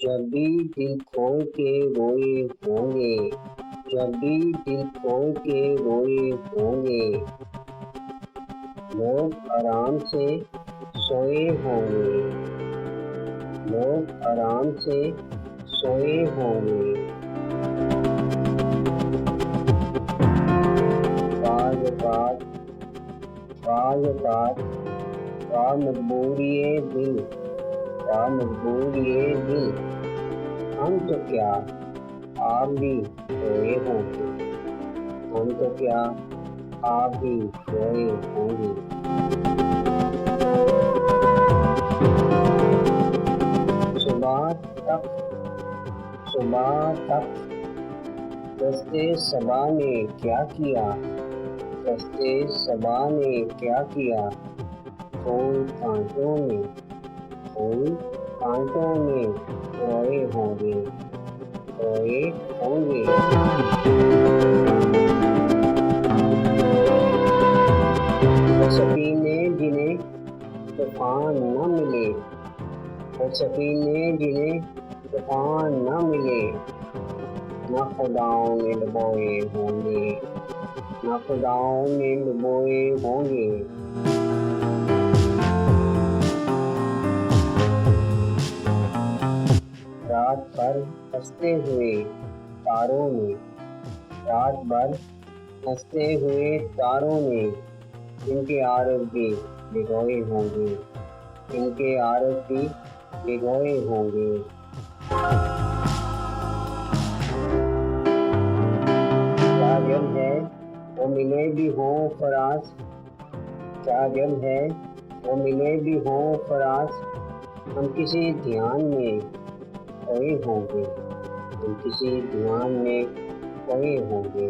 जब भी दिल खोल के रोए होंगे, जब भी दिल खोल के रोए होंगे, लोग आराम से सोए होंगे, लोग आराम से सोए होंगे। बाज़ मजबूरिए दिल, मजबूरिए दिल, हम तो क्या आप भी सोए होंगे, हम तो क्या आप भी सोए होंगे। सुबह तक, सुबह तक दस्ते सबा ने क्या किया, दस्ते सबा ने क्या किया, फूल कांटों में, फूल कांटों में रोए होंगे, रोए होंगे। वो सफीने जिन्हें तूफान न मिले, वो सफीने जिन्हें तूफान न मिले, न खुदाओं ने डुबोए होंगे, न खुदाओं ने डुबोए होंगे। रात भर हंसते हुए तारों ने, रात भर हंसते हुए तारों ने इनके आरज़ भी भिगोए होंगे, इनके आरज़ भी भिगोए होंगे। क्या जब है वो मिले भी हों फराज, क्या जब है वो मिले भी हों फराज, हम किसी ध्यान में खोए होंगे, हम किसी ध्यान में खोए होंगे।